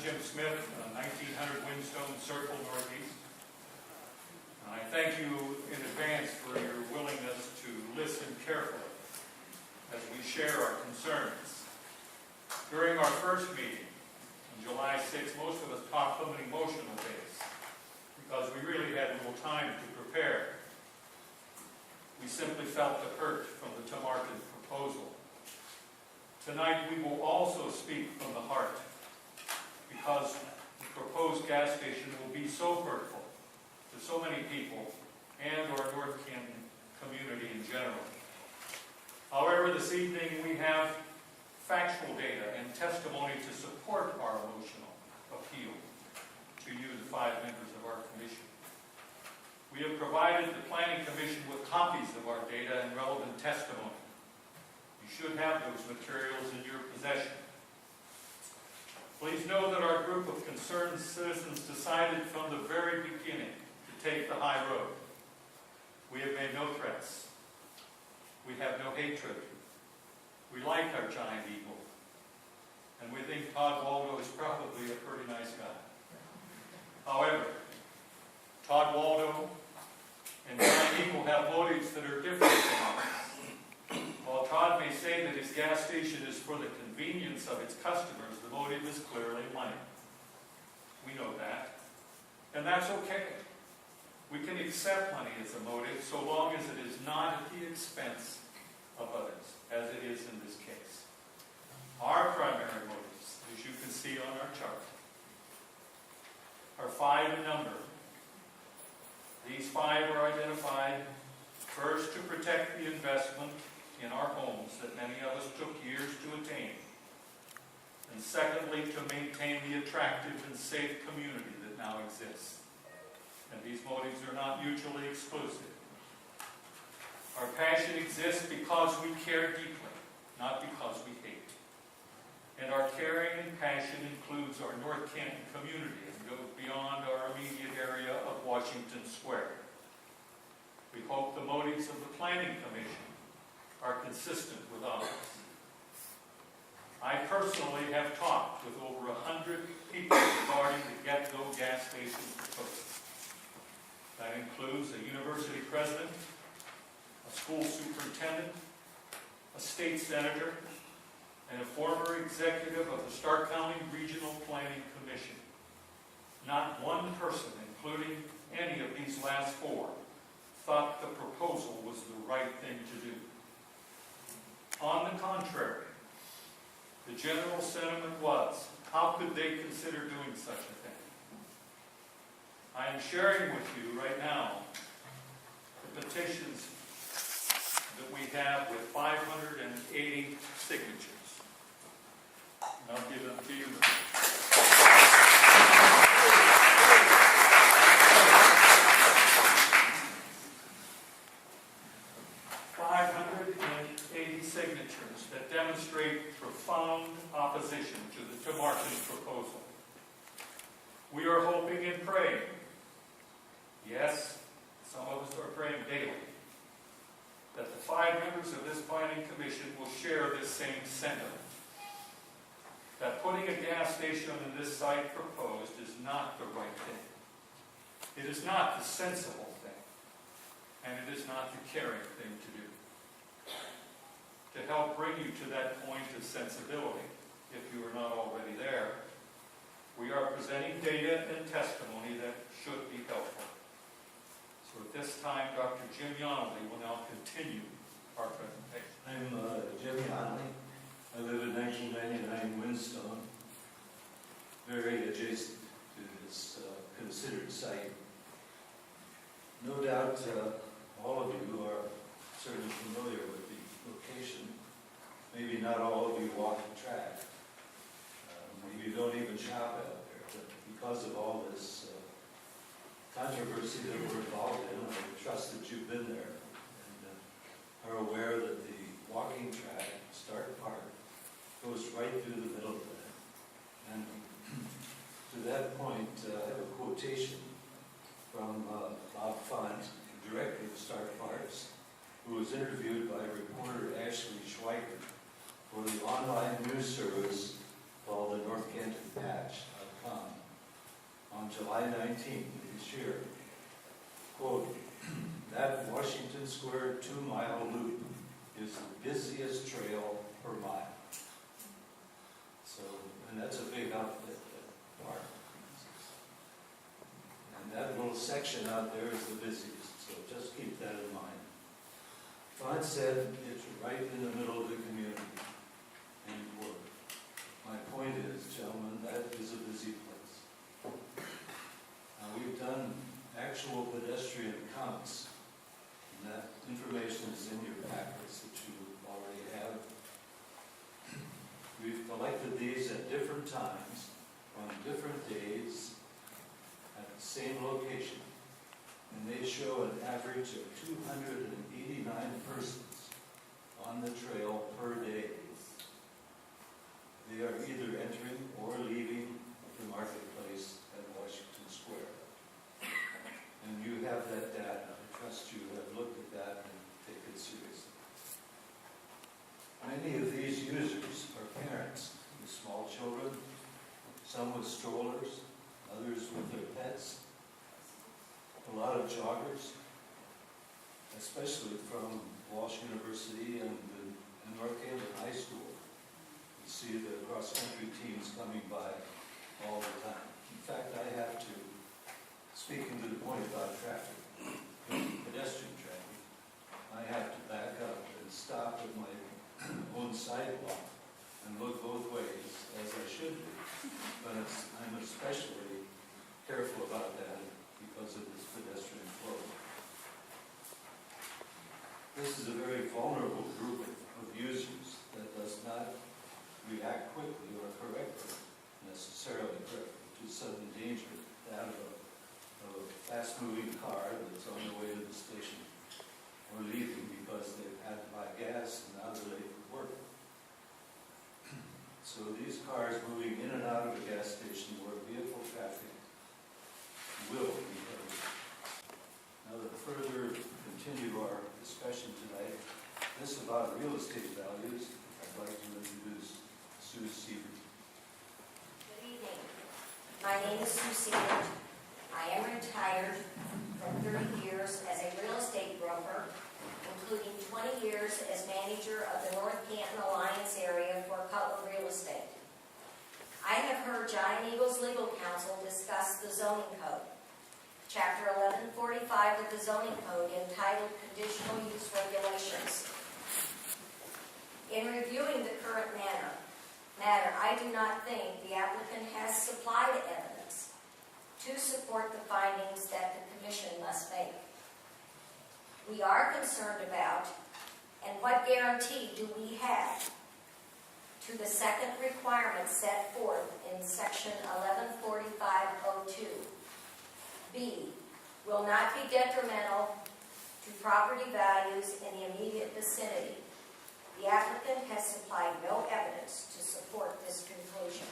Jim Smith, 1900 Windstone Circle, Northeast. And I thank you in advance for your willingness to listen carefully as we share our concerns. During our first meeting, on July 6th, most of us talked from an emotional base because we really had little time to prepare. We simply felt the hurt from the Tomarken proposal. Tonight we will also speak from the heart, because the proposed gas station will be so hurtful to so many people and our North Canton community in general. However, this evening we have factual data and testimony to support our emotional appeal to you, the 5 members of our commission. We have provided the Planning Commission with copies of our data and relevant testimony. You should have those materials in your possession. Please know that our group of concerned citizens decided from the very beginning to take the high road. We have made no threats. We have no hatred. We like our giant eagle. And we think Todd Waldo is probably a pretty nice guy. However, Todd Waldo and Giant Eagle have motives that are different from ours. While Todd may say that his gas station is for the convenience of its customers, the motive is clearly money. We know that. And that's okay. We can accept money as a motive so long as it is not at the expense of others, as it is in this case. Our primary motives, as you can see on our chart, are 5 in number. These 5 are identified first to protect the investment in our homes that many of us took years to attain, and secondly to maintain the attractive and safe community that now exists. And these motives are not mutually exclusive. Our passion exists because we care deeply, not because we hate. And our caring and passion includes our North Canton community and goes beyond our immediate area of Washington Square. We hope the motives of the Planning Commission are consistent with ours. I personally have talked with over 100 people regarding the Get-Go gas station proposal. That includes a university president, a school superintendent, a state senator, and a former executive of the Stark County Regional Planning Commission. Not one person, including any of these last 4, thought the proposal was the right thing to do. On the contrary, the general sentiment was, how could they consider doing such a thing? I am sharing with you right now the petitions that we have with 580 signatures. And I'll give them to you. 580 signatures that demonstrate profound opposition to the Tomarken proposal. We are hoping and praying. Yes, some of us are praying daily, that the 5 members of this Planning Commission will share this same sentiment. That putting a gas station on this site proposed is not the right thing. It is not the sensible thing. And it is not the caring thing to do. To help bring you to that point of sensibility, if you are not already there, we are presenting data and testimony that should be helpful. So at this time, Dr. Jim Yonley will now continue our presentation. I'm Jim Yonley. I live in 1999 Windstone, very adjacent to this considered site. No doubt all of you are certainly familiar with the location. Maybe not all of you walk the track. Maybe you don't even shop out there. But because of all this controversy that we're involved in, I trust that you've been there and are aware that the walking track, Stark Park, goes right through the middle of that. And to that point, I have a quotation from Bob Font, director of Stark Parks, who was interviewed by reporter Ashley Schweiker for the online news service called the North Canton Patch, on July 19th of this year. Quote, "That Washington Square 2-mile loop is the busiest trail per mile." So, and that's a big outfit, that park. And that little section out there is the busiest, so just keep that in mind. Todd said it's right in the middle of the community. End quote. My point is, gentlemen, that is a busy place. Now, we've done actual pedestrian counts, and that information is in your packets that you already have. We've collected these at different times, on different days, at the same location, and they show an average of 289 persons on the trail per day. They are either entering or leaving the marketplace at Washington Square. And you have that data. I trust you have looked at that and take it seriously. Many of these users are parents with small children, some with strollers, others with their pets, a lot of joggers, especially from Walsh University and North Haven High School. You see the cross-country teams coming by all the time. In fact, I have to, speaking to the point about traffic, pedestrian traffic, I have to back up and stop at my own sidewalk and look both ways, as I should be. But I'm especially careful about that because of this pedestrian flow. This is a very vulnerable group of users that does not react quickly or necessarily correctly to sudden danger, that of a fast-moving car that's on the way to the station or leaving because they've had to buy gas and now they're late for work. So these cars moving in and out of a gas station where vehicle traffic will be heavy. Now to further continue our discussion tonight, this about real estate values, I'd like to introduce Sue Siebert. Good evening. My name is Sue Siebert. I am retired from 30 years as a real estate broker, including 20 years as manager of the North Canton Alliance area for Cutler Real Estate. I have heard Giant Eagle's legal counsel discuss the zoning code. Chapter 1145 of the zoning code entitled Conditional Use Regulations. In reviewing the current matter, I do not think the applicant has supplied evidence to support the findings that the commission must make. We are concerned about, and what guarantee do we have to the second requirement set forth in section 1145.02. B, will not be detrimental to property values in the immediate vicinity. The applicant has supplied no evidence to support this conclusion.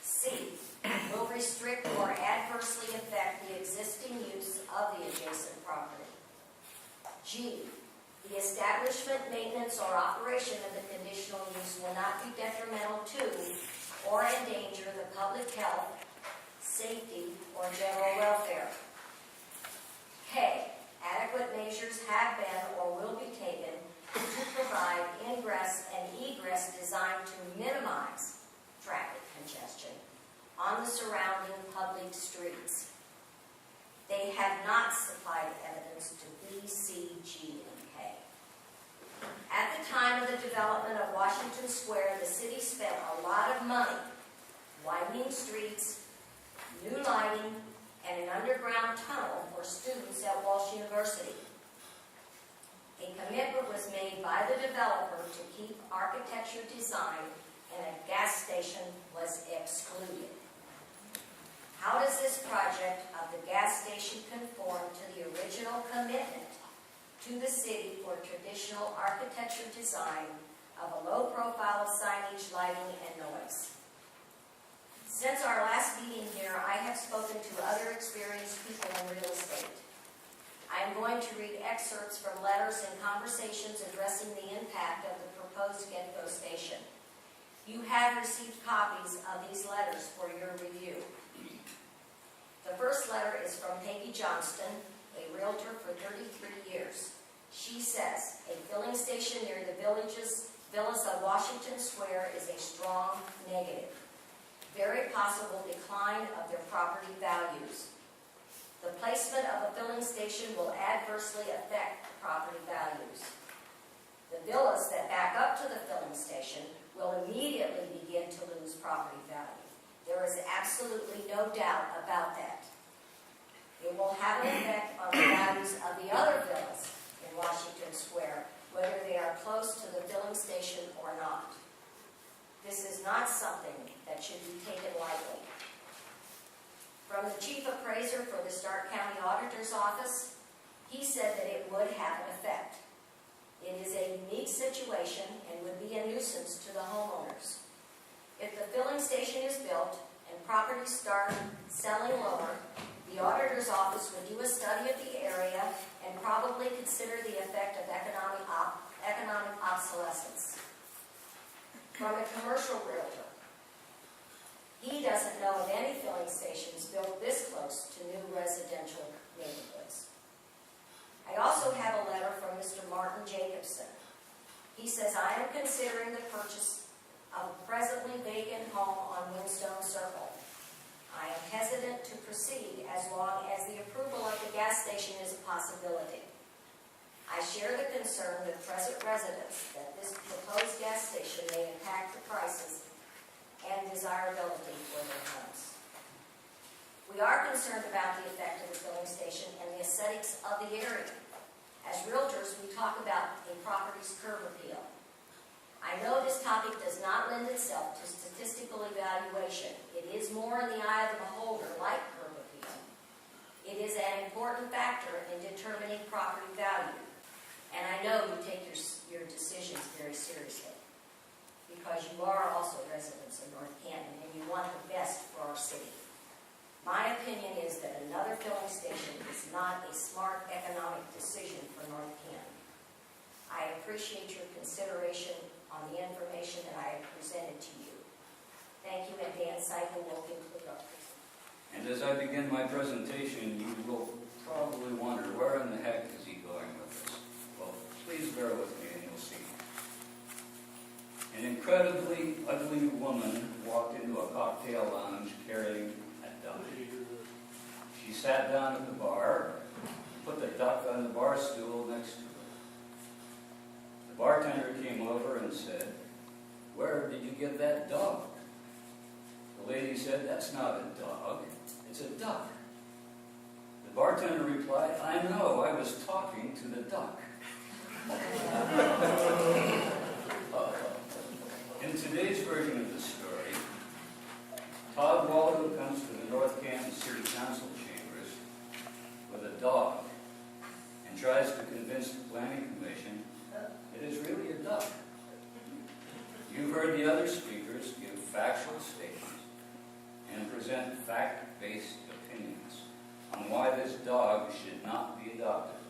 C, will restrict or adversely affect the existing use of the adjacent property. G, the establishment, maintenance, or operation of the conditional use will not be detrimental to or endanger the public health, safety, or general welfare. K, adequate measures have been or will be taken to provide ingress and egress designed to minimize traffic congestion on the surrounding public streets. They have not supplied evidence to B, C, G, and K. At the time of the development of Washington Square, the city spent a lot of money widening streets, new lighting, and an underground tunnel for students at Walsh University. A commitment was made by the developer to keep architecture design, and a gas station was excluded. How does this project of the gas station conform to the original commitment to the city for traditional architecture design of a low profile of signage, lighting, and noise? Since our last meeting here, I have spoken to other experienced people in real estate. I am going to read excerpts from letters and conversations addressing the impact of the proposed get-go station. You have received copies of these letters for your review. first letter is from Peggy Johnston, a realtor for 33 years. She says, a filling station near the villas of Washington Square is a strong negative. Very possible decline of their property values. The placement of a filling station will adversely affect property values. The villas that back up to the filling station will immediately begin to lose property value. There is absolutely no doubt about that. It will have an effect on the values of the other villas in Washington Square, whether they are close to the filling station or not. This is not something that should be taken lightly. From the chief appraiser for the Stark County Auditor's Office, he said that it would have an effect. It is a unique situation and would be a nuisance to the homeowners. If the filling station is built and properties start selling lower, the auditor's office would do a study of the area and probably consider the effect of economic obsolescence. From a commercial realtor, he doesn't know of any filling stations built this close to new residential neighborhoods. I also have a letter from Mr. Martin Jacobson. He says, I am considering the purchase of a presently vacant home on Windstone Circle. I am hesitant to proceed as long as the approval of the gas station is a possibility. I share the concern with present residents that this proposed gas station may impact the prices and desirability for their homes. We are concerned about the effect of the filling station and the aesthetics of the area. As realtors, we talk about a property's curb appeal. I know this topic does not lend itself to statistical evaluation. It is more in the eye of the beholder, like curb appeal. It is an important factor in determining property value. And I know you take your decisions very seriously, because you are also residents of North Canton and you want the best for our city. My opinion is that another filling station is not a smart economic decision for North Canton. I appreciate your consideration on the information that I have presented to you. Thank you, and Dan Seifel will conclude our presentation. And as I begin my presentation, you will probably wonder, where in the heck is he going with this? Well, please bear with me and you'll see. An incredibly ugly woman walked into a cocktail lounge carrying a duck. She sat down at the bar, put the duck on the bar stool next to her. The bartender came over and said, "Where did you get that dog?" The lady said, "That's not a dog, it's a duck." The bartender replied, "I know, I was talking to the duck." In today's version of the story, Todd Waldo comes to the North Canton City Council chambers with a dog and tries to convince the Planning Commission it is really a duck. You've heard the other speakers give factual statements and present fact-based opinions on why this dog should not be adopted.